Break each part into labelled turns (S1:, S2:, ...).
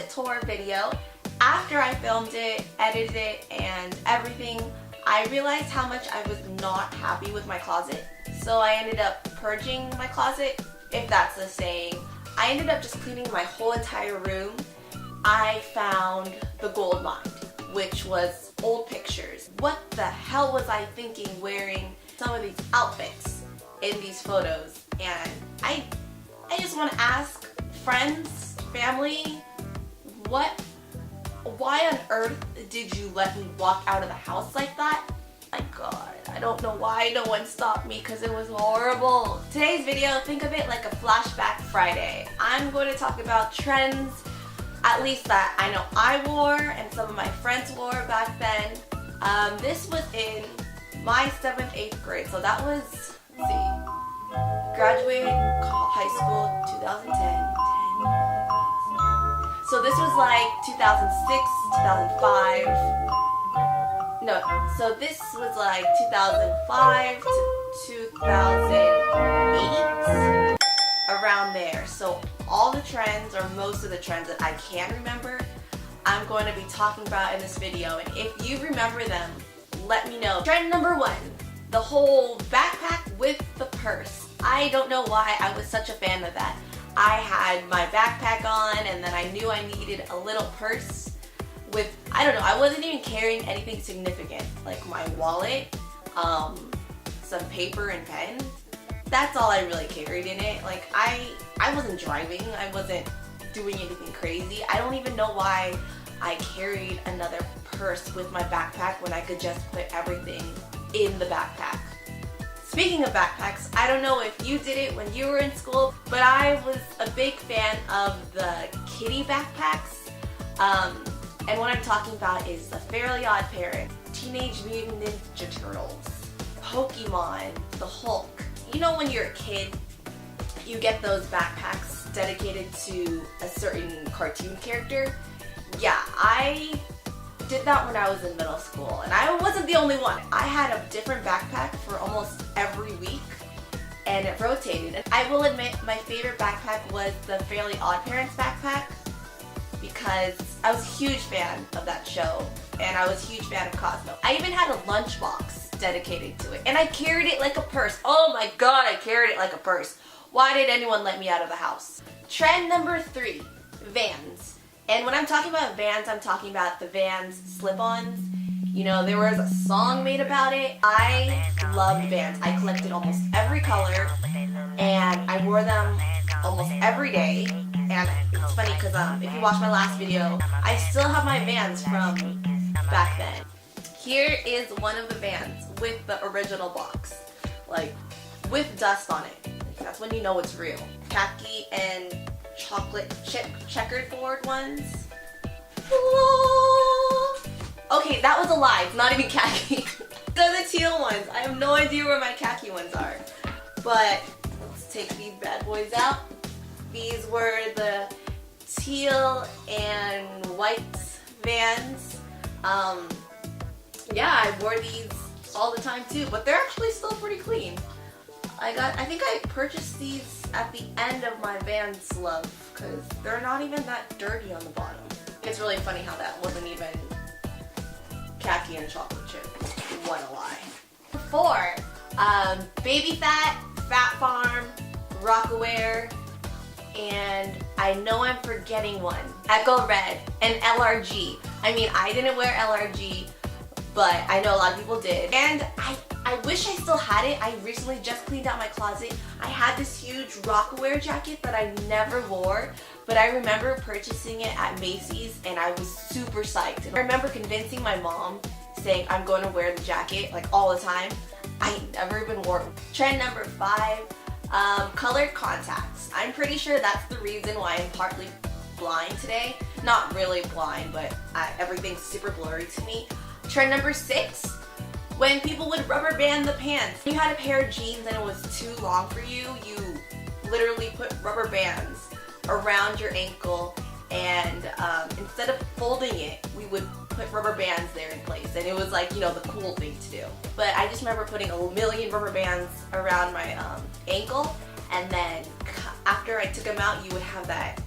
S1: closet tour video. After I filmed it, edited it, and everything, I realized how much I was not happy with my closet. So I ended up purging my closet, if that's the saying. I ended up just cleaning my whole entire room. I found the gold mine, which was old pictures. What the hell was I thinking wearing some of these outfits in these photos? And I just want to ask friends, family, why on earth did you let me walk out of the house like that? My God, I don't know why no one stopped me because it was horrible. Today's video, think of it like a flashback Friday. I'm going to talk about trends, at least that I know I wore and some of my friends wore back then. This was in my 7th, 8th grade, so that was, let's see, graduated high school 2010. So this was like 2006, 2005. No, so this was like 2005 to 2008, around there. So all the trends, or most of the trends that I can remember, I'm going to be talking about in this video. And if you remember them, let me know. Trend number 1, the whole backpack with the purse. I don't know why I was such a fan of that. I had my backpack on, and then I knew I needed a little purse with, I don't know, I wasn't even carrying anything significant, like my wallet, some paper and pen. That's all I really carried in it. Like I wasn't driving, I wasn't doing anything crazy. I don't even know why I carried another purse with my backpack when I could just put everything in the backpack. Speaking of backpacks, I don't know if you did it when you were in school, but I was a big fan of the kitty backpacks. And what I'm talking about is the Fairly Odd Parents, Teenage Mutant Ninja Turtles, Pokemon, the Hulk. You know when you're a kid, you get those backpacks dedicated to a certain cartoon character? Yeah, I did that when I was in middle school, and I wasn't the only one. I had a different backpack for almost every week, and it rotated. And I will admit my favorite backpack was the Fairly Odd Parents backpack, because I was a huge fan of that show, and I was a huge fan of Cosmo. I even had a lunchbox dedicated to it, and I carried it like a purse. Oh my God, I carried it like a purse. Why did anyone let me out of the house? Trend number 3, Vans. And when I'm talking about Vans, I'm talking about the Vans slip-ons. You know, there was a song made about it. I loved Vans. I collected almost every color, and I wore them almost every day. And it's funny because if you watch my last video, I still have my Vans from back then. Here is one of the Vans with the original box, like with dust on it. That's when you know it's real. Khaki and chocolate chip checkerboard ones. Okay, that was a lie. It's not even khaki. They're the teal ones. I have no idea where my khaki ones are. But let's take these bad boys out. These were the teal and white Vans. Yeah, I wore these all the time too, but they're actually still pretty clean. I think I purchased these at the end of my Vans love, because they're not even that dirty on the bottom. It's really funny how that wasn't even khaki and chocolate chip. What a lie. 4, Baby Fat, Fat Farm, Rockaware, and I know I'm forgetting one. Echo Red and LRG. I mean, I didn't wear LRG, but I know a lot of people did. And I wish I still had it. I recently just cleaned out my closet. I had this huge Rockaware jacket that I never wore, but I remember purchasing it at Macy's, and I was super psyched. And I remember convincing my mom, saying I'm going to wear the jacket like all the time. I never even wore it. Trend number 5, colored contacts. I'm pretty sure that's the reason why I'm partly blind today. Not really blind, but everything's super blurry to me. Trend number 6, when people would rubber band the pants. You had a pair of jeans and it was too long for you, you literally put rubber bands around your ankle, and instead of folding it, we would put rubber bands there in place, and it was like, you know, the cool thing to do. But I just remember putting a million rubber bands around my ankle, and then after I took them out, you would have that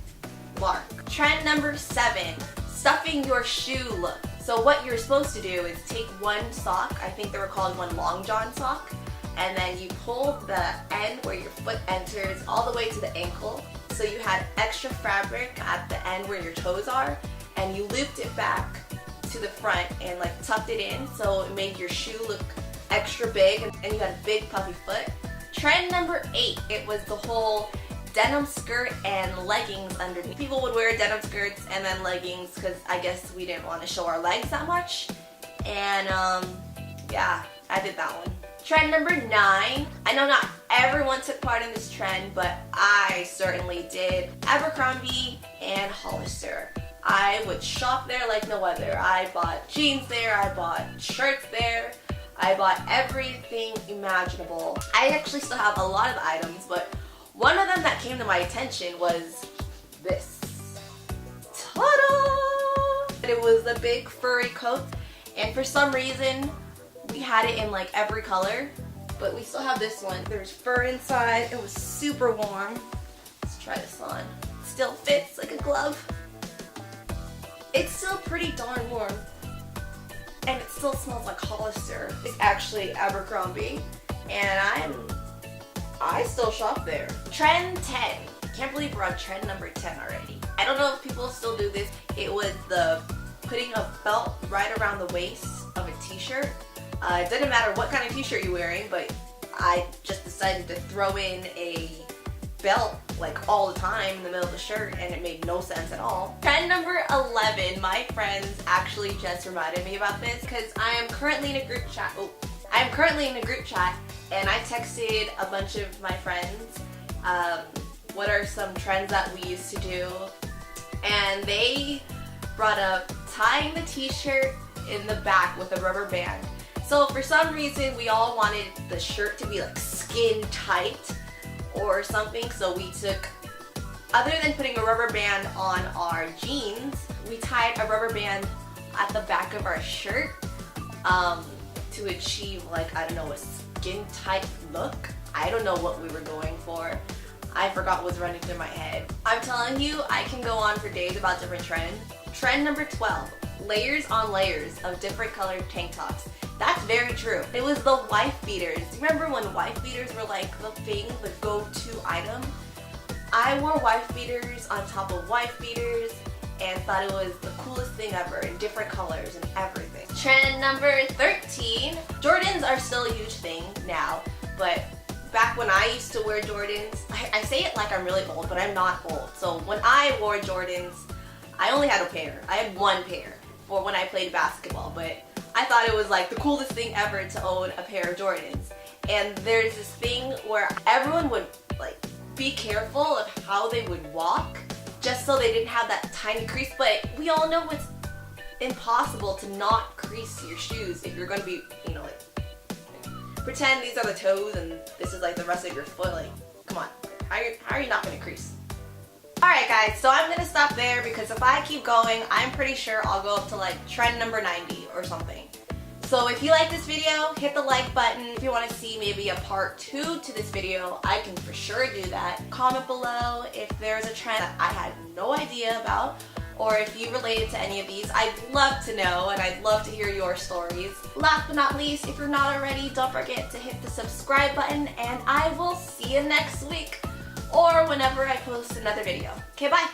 S1: bark. Trend number 7, stuffing your shoe look. So what you're supposed to do is take one sock, I think they were called one long john sock, and then you pull the end where your foot enters all the way to the ankle. So you had extra fabric at the end where your toes are, and you looped it back to the front and like tucked it in, so it made your shoe look extra big and you had a big puffy foot. Trend number 8, it was the whole denim skirt and leggings underneath. People would wear denim skirts and then leggings because I guess we didn't want to show our legs that much. And yeah, I did that one. Trend number 9, I know not everyone took part in this trend, but I certainly did. Abercrombie and Hollister. I would shop there like no other. I bought jeans there, I bought shirts there, I bought everything imaginable. I actually still have a lot of the items, but one of them that came to my attention was this. Ta-da! It was the big furry coat, and for some reason we had it in like every color, but we still have this one. There's fur inside, it was super warm. Let's try this on. Still fits like a glove. It's still pretty darn warm, and it still smells like Hollister. It's actually Abercrombie, and I still shop there. Trend 10. Can't believe we're on trend number 10 already. I don't know if people still do this. It was the putting a belt right around the waist of a t-shirt. It doesn't matter what kind of t-shirt you're wearing, but I just decided to throw in a belt like all the time in the middle of the shirt, and it made no sense at all. Trend number 11, my friends actually just reminded me about this because I am currently in a group chat. And I texted a bunch of my friends what are some trends that we used to do, and they brought up tying the t-shirt in the back with a rubber band. So for some reason we all wanted the shirt to be like skin tight or something, so we took, other than putting a rubber band on our jeans, we tied a rubber band at the back of our shirt to achieve like, I don't know, a skin tight look. I don't know what we were going for. I forgot what was running through my head. I'm telling you, I can go on for days about different trends. Trend number 12, layers on layers of different colored tank tops. That's very true. It was the wife beaters. Remember when wife beaters were like the thing, the go-to item? I wore wife beaters on top of wife beaters and thought it was the coolest thing ever, in different colors and everything. Trend number 13. Jordans are still a huge thing now, but back when I used to wear Jordans, I say it like I'm really old, but I'm not old. So when I wore Jordans, I only had a pair. I had one pair for when I played basketball, but I thought it was like the coolest thing ever to own a pair of Jordans. And there's this thing where everyone would like be careful of how they would walk just so they didn't have that tiny crease, but we all know it's impossible to not crease your shoes if you're going to be, you know, like, pretend these are the toes and this is like the rest of your foot. Like, come on, how are you not going to crease? Alright guys, so I'm going to stop there because if I keep going, I'm pretty sure I'll go up to like trend number 90 or something. So if you like this video, hit the like button. If you want to see maybe a part 2 to this video, I can for sure do that. Comment below if there's a trend that I had no idea about, or if you related to any of these. I'd love to know, and I'd love to hear your stories. Last but not least, if you're not already, don't forget to hit the subscribe button, and I will see you next week or whenever I post another video. Okay, bye!